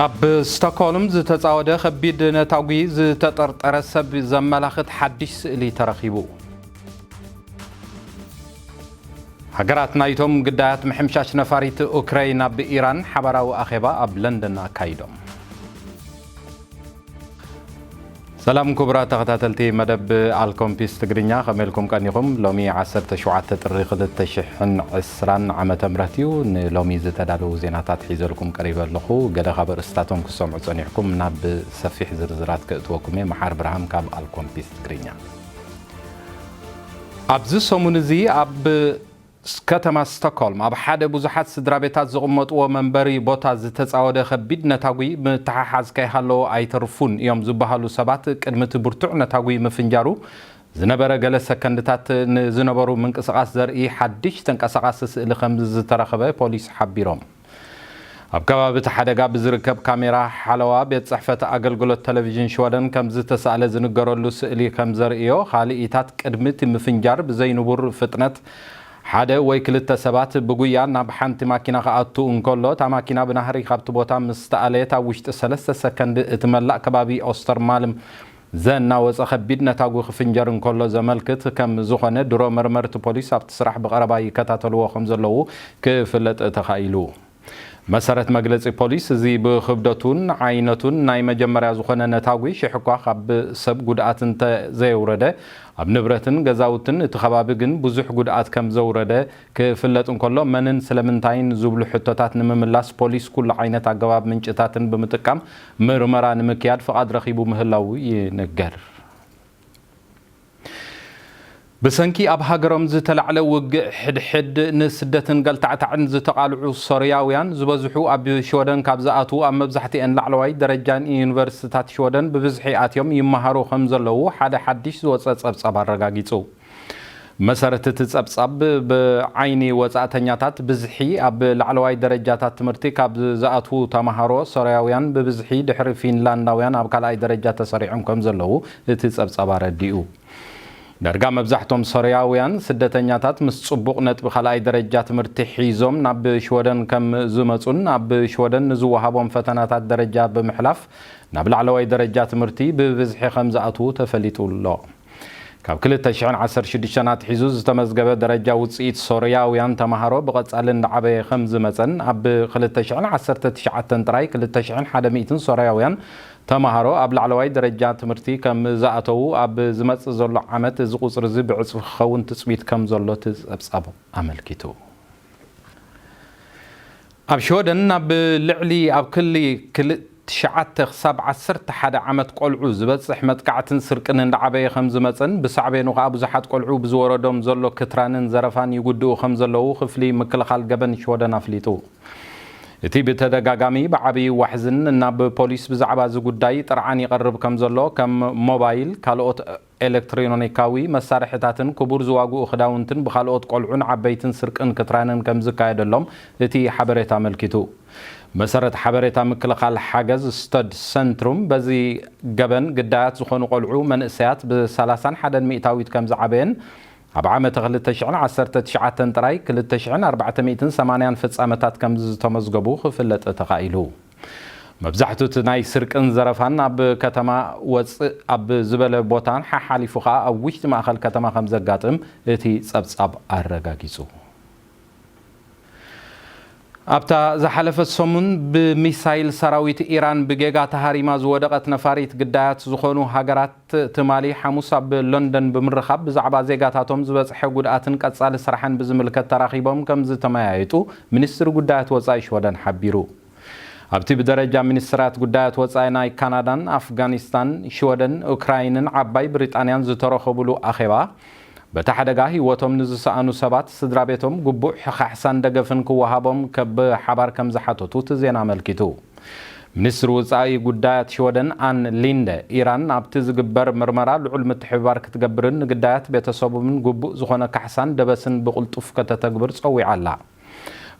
ኣብ ስቶክሆልም ዝተጻወደ ከቢድ ነታጉ ዝተጠርጠረ ሰብ ዘመላኽት ሓድሽ ስእሊ ተረኺቡ ሃገራት ናይቶም ግዳያት ምሕምሻሽ ነፋሪት ኡክራይን ኣብ ኢራን ሓባራዊ ኣኼባ ኣብ ለንደን ኣካይዶም ሰላም ክቡራት ተኸታተልቲ መደብ alkompis Tigrinja ከመልኩም ቀኒኹም ሎሚ 17 ጥሪ 2020 ዓመተ ምህረት እዩ ንሎሚ ዝተዳለዉ ዜናታት ሒዘልኩም ቀሪበ ኣለኹ ገለ ኣርእስታቶም ክሰምዑ ጸኒሕኩም ናብ ሰፊሕ ዝርዝራት ከእትወኩም መሓር ብርሃም ካብ alkompis Tigrinja ኣብዚ ሰሙን እዚ ኣብ ከተማ ስቶክሆልም ኣብ ሓደ ብዙሓት ስድራቤታት ዝቕመጥዎ መንበሪ ቦታ ዝተጻወደ ከቢድ ነታጉ ምትሓሓዝ ከይሃለዎ ኣይተርፉን እዮም ዝበሃሉ ሰባት ቅድሚት ብርቱዕ ነታጉ ምፍንጃሩ ዝነበረ ገለ ሰከንድታት ንዝነበሩ ምንቅስቓስ ዘርኢ ሓድሽ ተንቀሳቓሲ ስእሊ ከም ዝተረኸበ ፖሊስ ሓቢሮም ኣብ ከባቢ ሓደጋ ብዝርከብ ካሜራ ሓለዋ ቤት ጽሕፈት ኣገልግሎት ቴሌቪዥን ሽወደን ከም ዝተሳእለ ዝንገረሉ ስእሊ ከም ዘርእዮ ካልኢታት ቅድሚት ምፍንጃር ብዘይንቡር ፍጥነት ሓደ ወይ ክልተ ሰባት ብጉያ ናብ ሓንቲ ማኪና ከኣቱ እንከሎ ታ ማኪና ብናህሪ ካብቲ ቦታ ምስተኣለየት ኣብ ውሽጢ 3 ሰከንድ እትመላእ ከባቢ ኦስተርማልም ዘናወፀ ከቢድ ነታጉ ክፍንጀር እንከሎ ዘመልክት ከም ዝኾነ ድሮ መርመርቲ ፖሊስ ኣብቲ ስራሕ ብቐረባ ይከታተልዎ ከም ዘለዉ ክፍለጥ ተኻኢሉ መሰረት መግለጺ ፖሊስ እዚ ብክብደቱን ዓይነቱን ናይ መጀመርያ ዝኾነ ነታጉ ሽሕኳ ካብ ሰብ ጉድኣት እንተ ዘይውረደ ኣብ ንብረትን ገዛውትን እቲ ከባቢ ግን ብዙሕ ጉድኣት ከም ዘውረደ ክፍለጥ እንከሎ መንን ስለምንታይን ዝብሉ ሕቶታት ንምምላስ ፖሊስ ኩሉ ዓይነት ኣገባብ ምንጭታትን ብምጥቃም ምርመራ ንምክያድ ፍቓድ ረኺቡ ምህላው ይነገር በሰንኪ ኣብ ሃገሮም ዝተላዕለ ውግእ ሕድሕድ ንስደትን ገልታዕታዕን ዝተቃልዑ ሶርያውያን ዝበዝሑ ኣብ ሽወደን ካብ ዝኣቱ ኣብ መብዛሕትአን ላዕለዋይ ደረጃን ዩኒቨርሲታት ሽወደን ብብዝሒ ኣትዮም ይመሃሩ ከም ዘለዉ ሓደ ሓድሽ ዝወፀ ጸብጻብ ኣረጋጊጹ መሰረት እቲ ጸብጻብ ብዓይኒ ወጻእተኛታት ብዝሒ ኣብ ላዕለዋይ ደረጃታት ትምህርቲ ካብ ዝኣቱ ተማሃሮ ሶርያውያን ብብዝሒ ድሕሪ ፊንላንዳውያን ኣብ ካልኣይ ደረጃ ተሰሪዖም ከም ዘለዉ እቲ ጸብጻብ ኣረዲኡ ደርጋ መብዛሕቶም ሶርያውያን ስደተኛታት ምስ ጽቡቕ ነጥቢ ካልኣይ ደረጃ ትምህርቲ ሒዞም ናብ ሽወደን ከም ዝመጹን ኣብ ሽወደን ንዝወሃቦም ፈተናታት ደረጃ ብምሕላፍ ናብ ላዕለዋይ ደረጃ ትምህርቲ ብብዝሒ ከም ዝኣትዉ ተፈሊጡሎ ካብ 2016 ሒዙ ዝተመዝገበ ደረጃ ውጽኢት ሶርያውያን ተማሃሮ ብቐጻልን ዓበየ ከም ዝመጸን ኣብ 2019 ጥራይ 2100 ሶርያውያን ተማሃሮ ኣብ ላዕለዋይ ደረጃ ትምህርቲ ከም ዝኣተዉ ኣብ ዝመጽእ ዘሎ ዓመት ዝቁጽር ዚ ብዕጽፍ ክኸውን ትጽቢት ከም ዘሎ ተጸብጻብ ኣመልኪቱ ኣብ ሽወደን ኣብ ልዕሊ ኣብ ክሊ 9 ክሳብ 11 ዓመት ቆልዑ ዝበጽሕ መጥቃዕትን ስርቅን እንዳዓበየ ከም ዝመጸን ብሳዕቤኑ ከዓ ብዙሓት ቆልዑ ብዝወረዶም ዘሎ ክትራንን ዘረፋን ይጉድኡ ከም ዘለዉ ክፍሊ ምክልኻል ገበን ሽወደን ኣፍሊጡ እቲ ብተደጋጋሚ ብዓብይ ዋሕዝን ናብ ፖሊስ ብዛዕባ ዝጉዳይ ጥርዓን ይቐርብ ከም ዘሎ ከም ሞባይል ካልኦት ኤሌክትሮኒካዊ መሳርሒታትን ክቡር ዝዋግኡ ክዳውንትን ብካልኦት ቆልዑን ዓበይትን ስርቅን ክትራንን ከም ዝካየደሎም እቲ ሓበሬታ ኣመልኪቱ መሰረት ሓበሬታ ምክልኻል ሓገዝ ስተድ ሰንትሩም በዚ ገበን ግዳያት ዝኾኑ ቆልዑ መንእሰያት ብ31 ሚእታዊት ከም ዝዓበየን ኣብ ዓመት 2019 ጥራይ 2480 ፍጻመታት ከም ዝተመዝገቡ ክፍለጥ ተኻኢሉ መብዛሕትኡ ናይ ስርቅን ዘረፋን ኣብ ከተማ ወጽእ ኣብ ዝበለ ቦታን ሓሓሊፉ ከዓ ኣብ ውሽጢ ማእኸል ከተማ ከም ዘጋጥም እቲ ጸብጻብ ኣረጋጊጹ ኣብታ ዝሓለፈት ሰሙን ብሚሳይል ሰራዊት ኢራን ብጌጋ ተሃሪማ ዝወደቐት ነፋሪት ግዳያት ዝኾኑ ሃገራት ትማሊ ሓሙስ ኣብ ለንደን ብምርኻብ ብዛዕባ ዜጋታቶም ዝበጽሐ ጉድኣትን ቀጻሊ ስራሕን ብዝምልከት ተራኺቦም ከም ዝተመያየጡ ሚኒስትሪ ጉዳያት ወጻኢ ሽወደን ሓቢሩ ኣብቲ ብደረጃ ሚኒስትራት ጉዳያት ወጻኢ ናይ ካናዳን ኣፍጋኒስታን ሽወደን ኡክራይንን ዓባይ ብሪጣንያን ዝተረኸቡሉ ኣኼባ በተሓደጋ ህይወቶም ንዝሰኣኑ ሰባት ስድራቤቶም ግቡእ ሕኻሕሳን ደገፍን ክወሃቦም ብሓባር ከም ዝሓተቱ ዜና ኣመልኪቱ ሚኒስትሪ ወጻኢ ጉዳያት ሽወደን ኣን ሊንደ ኢራን ኣብቲ ዝግበር ምርመራ ልዑል ምትሕብባር ክትገብርን ንግዳያት ቤተሰቦምን ግቡእ ዝኾነ ካሕሳን ደበስን ብቕልጡፍ ከተተግብር ጸዊዓላ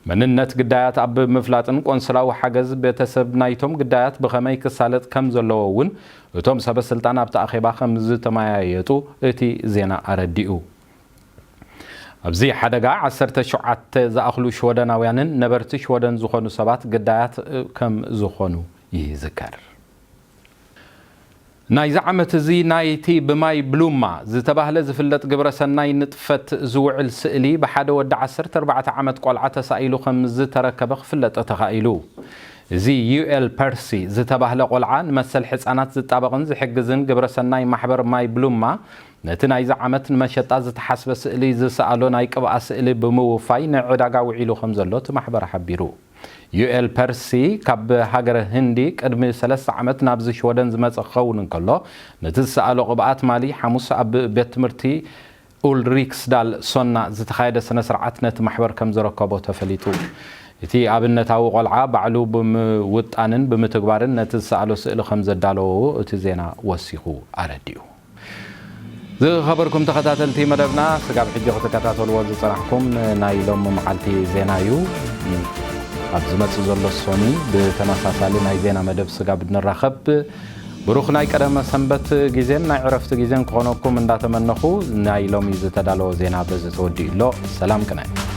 መንነት ግዳያት ኣብ ምፍላጥን ቆንስላዊ ሓገዝ ቤተሰብ ናይቶም ግዳያት ብኸመይ ክሳለጥ ከም ዘለዎ እውን እቶም ሰበስልጣን ኣብቲ ኣኼባ ከም ዝተመያየጡ እቲ ዜና ኣረዲኡ ኣብዚ ሓደጋ 17 ዝኣኽሉ ሽወደናውያንን ነበርቲ ሽወደን ዝኾኑ ሰባት ግዳያት ከም ዝኾኑ ይዝከር ናይዛ ዓመት እዚ ናይቲ ብማይ ብሉማ ዝተባህለ ዝፍለጥ ግብረ ሰናይ ንጥፈት ዝውዕል ስእሊ ብሓደ ወዲ 14 ዓመት ቆልዓ ተሳኢሉ ከም ዝተረከበ ክፍለጥ ተኻኢሉ እዚ ዩኤል ፐርሲ ዝተባህለ ቆልዓ ንመሰል ህፃናት ዝጣበቕን ዝሕግዝን ግብረ ሰናይ ማሕበር ማይ ብሉማ ነቲ ናይዛ ዓመት ንመሸጣ ዝተሓስበ ስእሊ ዝሰኣሎ ናይ ቅብኣ ስእሊ ብምውፋይ ንዕዳጋ ውዒሉ ከም ዘሎ እቲ ማሕበር ሓቢሩ ዩኤል ፐርሲ ካብ ሃገር ህንዲ ቅድሚ 3 ዓመት ናብ ሽወደን ዝመጽእ ክኸውን እንከሎ ነቲ ዝሰኣሎ ቅብኣት ማሊ ሓሙስ ኣብ ቤት ትምህርቲ ኡልሪክስዳል ሶና ዝተኻየደ ስነ ስርዓት ነቲ ማሕበር ከም ዝረከቦ ተፈሊጡ እቲ ኣብነታዊ ቆልዓ ባዕሉ ብምውጣንን ብምትግባርን ነቲ ዝሰኣሎ ስእሊ ከም ዘዳለዎ እቲ ዜና ወሲኹ ኣረዲኡ ዝኸበርኩም ተኸታተልቲ መደብና ስጋብ ሕጂ ክትከታተልዎ ዝፀናሕኩም ናይ ሎሚ መዓልቲ ዜና እዩ ኣብ ዝመጽእ ዘሎ ሶኒ ብተመሳሳሊ ናይ ዜና መደብ ስጋብ ንራኸብ ብሩኽ ናይ ቀደመ ሰንበት ጊዜን ናይ ዕረፍቲ ጊዜን ክኾነኩም እንዳተመነኹ ናይ ሎሚ ዝተዳለወ ዜና በዚ ተወዲኡ ኣሎ ሰላም ቅናይ